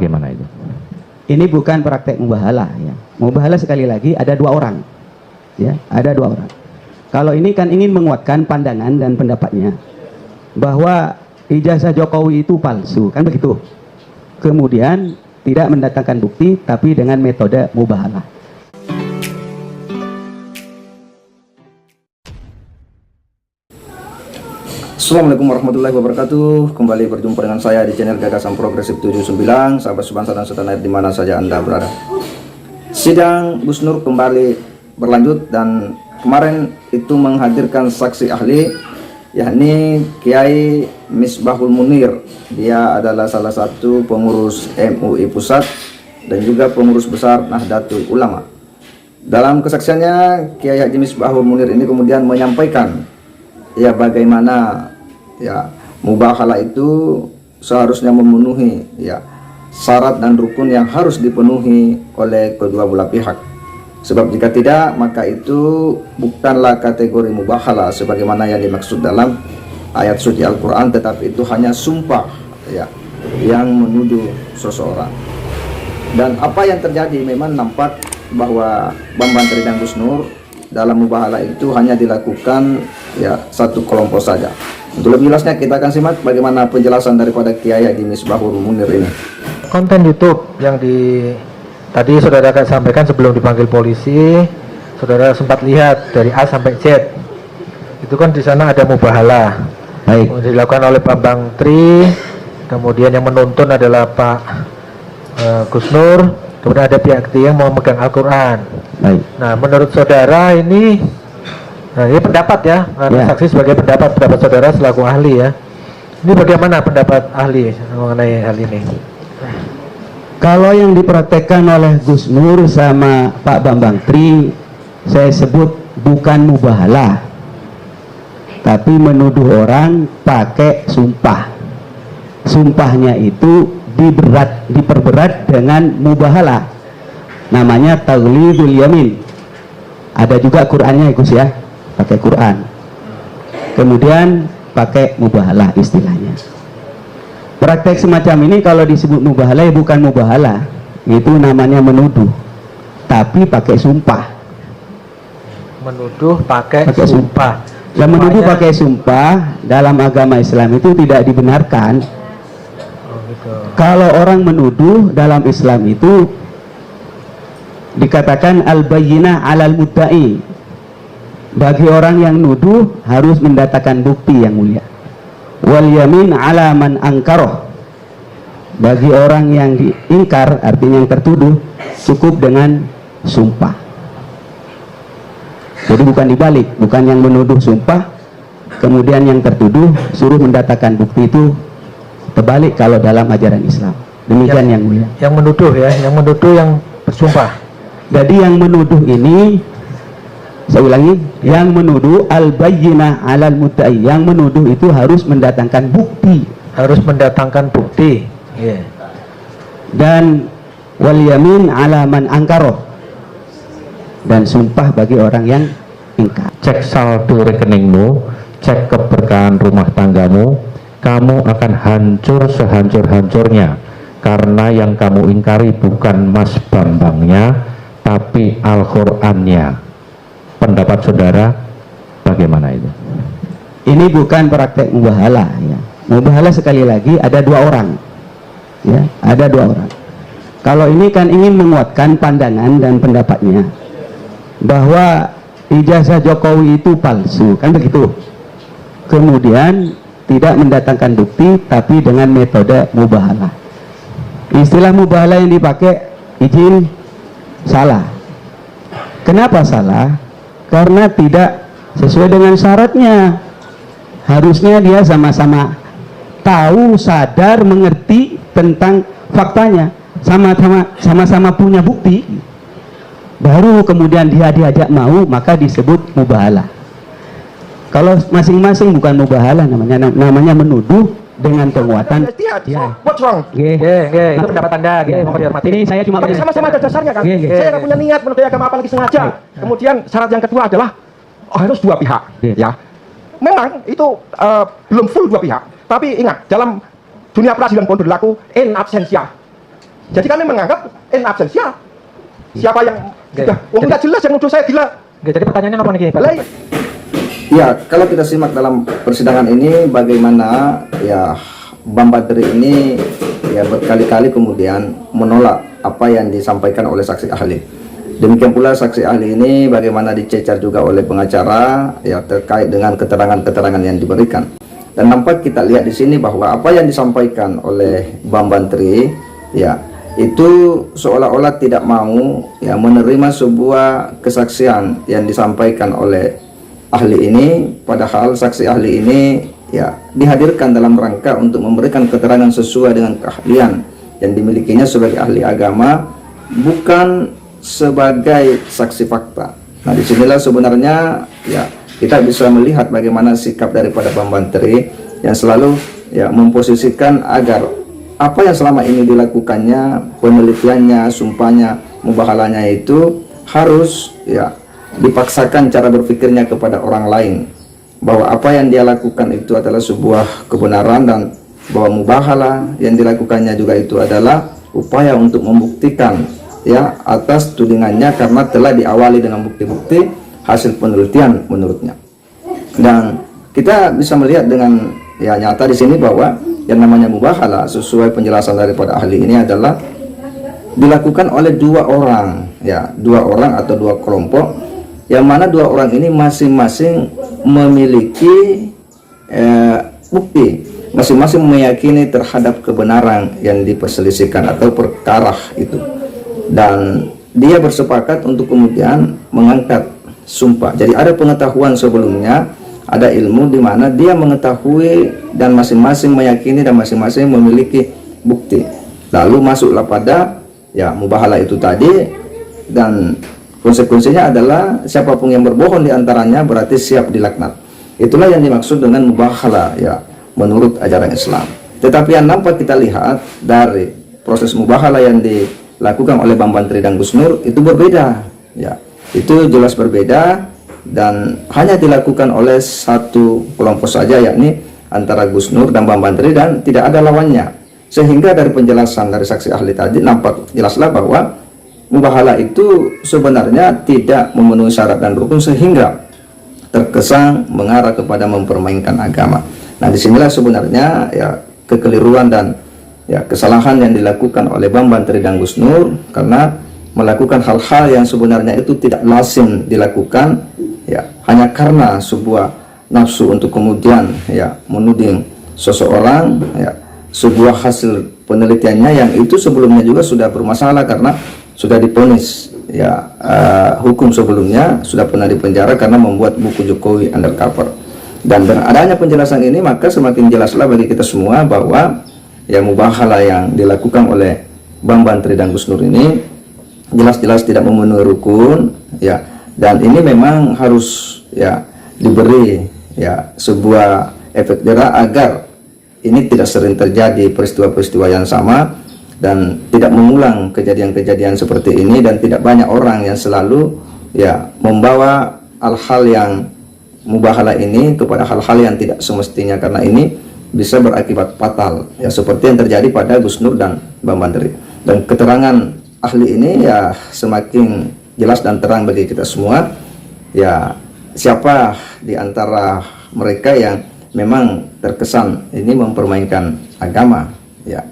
Bagaimana itu? Ini bukan praktek mubahalah ya. Mubahalah sekali lagi ada dua orang. Ya, ada dua orang. Kalau ini kan ingin menguatkan pandangan dan pendapatnya bahwa ijazah Jokowi itu palsu, kan begitu. Kemudian tidak mendatangkan bukti tapi dengan metode mubahalah. Assalamualaikum warahmatullahi wabarakatuh. Kembali berjumpa dengan saya di channel Gagasan Progresif 79. Sahabat sebangsa dan setanah air di mana saja Anda berada. Sidang Gus Nur kembali berlanjut dan kemarin itu menghadirkan saksi ahli, yakni Kiai Misbahul Munir. Dia adalah salah satu pengurus MUI Pusat dan juga pengurus besar Nahdlatul Ulama. Dalam kesaksiannya, Kiai Haji Misbahul Munir ini kemudian menyampaikan ya bagaimana ya mubahalah itu seharusnya memenuhi ya syarat dan rukun yang harus dipenuhi oleh kedua belah pihak. Sebab jika tidak, maka itu bukanlah kategori mubahalah sebagaimana yang dimaksud dalam ayat suci Al-Quran, tetapi itu hanya sumpah ya yang menuduh seseorang. Dan apa yang terjadi memang nampak bahwa Bambang Tri dan Gus Nur dalam mubahalah itu hanya dilakukan ya satu kelompok saja. Untuk lebih jelasnya kita akan simak bagaimana penjelasan daripada Kiai Haji Misbahul Munir ini. Konten YouTube yang tadi saudara akan sampaikan sebelum dipanggil polisi, saudara sempat lihat dari A sampai Z. Itu kan di sana ada mubahalah. Baik. Dilakukan oleh Bambang Tri, kemudian yang menuntun adalah Pak Gus Nur, kemudian ada pihak ketiga yang mau megang Al-Quran. Baik. Nah, menurut saudara ini, nah ini pendapat ya, saksi sebagai pendapat saudara selaku ahli ya. Ini bagaimana pendapat ahli mengenai hal ini? Kalau yang dipraktekkan oleh Gus Nur sama Pak Bambang Tri, saya sebut bukan mubahalah, tapi menuduh orang pakai sumpah. Sumpahnya itu diperberat dengan mubahalah. Namanya taghlidul yamin. Ada juga Qur'annya Gus ya, pakai Qur'an. Kemudian pakai mubahalah istilahnya. Praktek semacam ini kalau disebut mubahalah ya bukan mubahalah, itu namanya menuduh, tapi pakai sumpah. Menuduh pakai sumpah. Dan menuduh pakai sumpah dalam agama Islam itu tidak dibenarkan. Gitu. Kalau orang menuduh dalam Islam itu dikatakan al-bayyinah 'alal mudda'i. Bagi orang yang nuduh harus mendatangkan bukti yang mulia. Wal yamin 'ala man angkaroh. Bagi orang yang diingkar, artinya yang tertuduh, cukup dengan sumpah. Jadi bukan dibalik, bukan yang menuduh sumpah kemudian yang tertuduh suruh mendatangkan bukti, itu terbalik kalau dalam ajaran Islam. Demikian yang mulia. Yang menuduh ya, yang menuduh yang bersumpah. Jadi yang menuduh ini, saya ulangi, yang menuduh al-bayyinah 'alal mudda'i, yang menuduh itu harus mendatangkan bukti. Harus mendatangkan bukti. Yeah. Dan wal yamin 'ala man angkaroh, dan sumpah bagi orang yang ingkar. Cek saldo rekeningmu, cek keberkahan rumah tanggamu, kamu akan hancur sehancur-hancurnya, karena yang kamu ingkari bukan Mas Bambangnya tapi Al-Qur'annya. Pendapat saudara bagaimana itu? Ini bukan praktek mubahalah ya. Mubahalah sekali lagi ada dua orang ya, ada dua orang. Kalau ini kan ingin menguatkan pandangan dan pendapatnya bahwa ijazah Jokowi itu palsu, kan begitu. Kemudian tidak mendatangkan bukti tapi dengan metode mubahalah. Istilah mubahalah yang dipakai izin salah. Kenapa salah? Karena tidak sesuai dengan syaratnya. Harusnya dia sama-sama tahu, sadar, mengerti tentang faktanya, sama-sama punya bukti, baru kemudian dia diajak mau, maka disebut mubahalah. Kalau masing-masing bukan mubahalah, namanya menuduh dengan penguatan. What's wrong? Itu pendapat Anda, Ini saya cuma Sama-sama ada dasarnya kan. Saya nggak punya niat menodai agama apalagi sengaja. Kemudian syarat yang kedua adalah harus dua pihak. Ya, memang itu belum full dua pihak. Tapi ingat, dalam dunia peradilan pun berlaku in absentia. Jadi kami menganggap in absentia. Siapa yang Oke. sudah? Wong nggak jelas yang nuduh saya gila. Oke, jadi pertanyaannya apa nih, Pak? Lah, Ya, kalau kita simak dalam persidangan ini bagaimana ya Bambang Tri ini ya berkali-kali kemudian menolak apa yang disampaikan oleh saksi ahli. Demikian pula saksi ahli ini bagaimana dicecar juga oleh pengacara ya terkait dengan keterangan-keterangan yang diberikan. Dan nampak kita lihat di sini bahwa apa yang disampaikan oleh Bambang Tri ya itu seolah-olah tidak mau ya menerima sebuah kesaksian yang disampaikan oleh ahli ini, padahal saksi ahli ini ya dihadirkan dalam rangka untuk memberikan keterangan sesuai dengan keahlian yang dimilikinya sebagai ahli agama, bukan sebagai saksi fakta. Nah, disinilah sebenarnya ya kita bisa melihat bagaimana sikap daripada Bambang Tri yang selalu ya memposisikan agar apa yang selama ini dilakukannya, penelitiannya, sumpahnya, mubahalanya itu harus ya dipaksakan cara berpikirnya kepada orang lain, bahwa apa yang dia lakukan itu adalah sebuah kebenaran, dan bahwa mubahalah yang dilakukannya juga itu adalah upaya untuk membuktikan ya atas tudingannya, karena telah diawali dengan bukti-bukti hasil penelitian menurutnya. Dan kita bisa melihat dengan ya nyata di sini bahwa yang namanya mubahalah sesuai penjelasan daripada ahli ini adalah dilakukan oleh dua orang ya, dua orang atau dua kelompok, yang mana dua orang ini masing-masing memiliki bukti, masing-masing meyakini terhadap kebenaran yang diperselisihkan atau perkara itu, dan dia bersepakat untuk kemudian mengangkat sumpah. Jadi ada pengetahuan sebelumnya, ada ilmu di mana dia mengetahui dan masing-masing meyakini dan masing-masing memiliki bukti, lalu masuklah pada ya mubahalah itu tadi, dan konsekuensinya adalah siapapun yang berbohong diantaranya berarti siap dilaknat. Itulah yang dimaksud dengan mubahalah ya menurut ajaran Islam. Tetapi yang nampak kita lihat dari proses mubahalah yang dilakukan oleh Bambang Tri dan Gus Nur itu berbeda ya, itu jelas berbeda, dan hanya dilakukan oleh satu kelompok saja, yakni antara Gus Nur dan Bambang Tri, dan tidak ada lawannya. Sehingga dari penjelasan dari saksi ahli tadi nampak jelaslah bahwa mubahalah itu sebenarnya tidak memenuhi syarat dan rukun, sehingga terkesan mengarah kepada mempermainkan agama. Nah, disinilah sebenarnya ya kekeliruan dan ya kesalahan yang dilakukan oleh Bambang Tri dan Gus Nur, karena melakukan hal-hal yang sebenarnya itu tidak lazim dilakukan ya hanya karena sebuah nafsu untuk kemudian ya menuding seseorang ya sebuah hasil penelitiannya yang itu sebelumnya juga sudah bermasalah karena sudah diponis ya hukum sebelumnya, sudah pernah dipenjara karena membuat buku Jokowi undercover. Dan dengan adanya penjelasan ini maka semakin jelaslah bagi kita semua bahwa ya mubahalah yang dilakukan oleh Bambang Tri dan Gus Nur ini jelas-jelas tidak memenuhi rukun ya, dan ini memang harus ya diberi ya sebuah efek jerah agar ini tidak sering terjadi peristiwa-peristiwa yang sama dan tidak mengulang kejadian-kejadian seperti ini, dan tidak banyak orang yang selalu ya membawa hal-hal yang mubahalah ini kepada hal-hal yang tidak semestinya, karena ini bisa berakibat fatal ya seperti yang terjadi pada Gus Nur dan Bambang Tri. Dan keterangan ahli ini ya semakin jelas dan terang bagi kita semua ya siapa di antara mereka yang memang terkesan ini mempermainkan agama ya.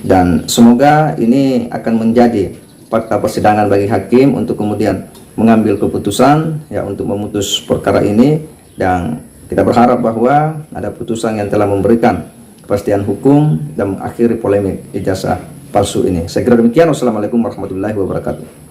Dan semoga ini akan menjadi fakta persidangan bagi hakim untuk kemudian mengambil keputusan ya untuk memutus perkara ini, dan kita berharap bahwa ada putusan yang telah memberikan kepastian hukum dan mengakhiri polemik ijazah palsu ini. Saya kira demikian. Wassalamualaikum warahmatullahi wabarakatuh.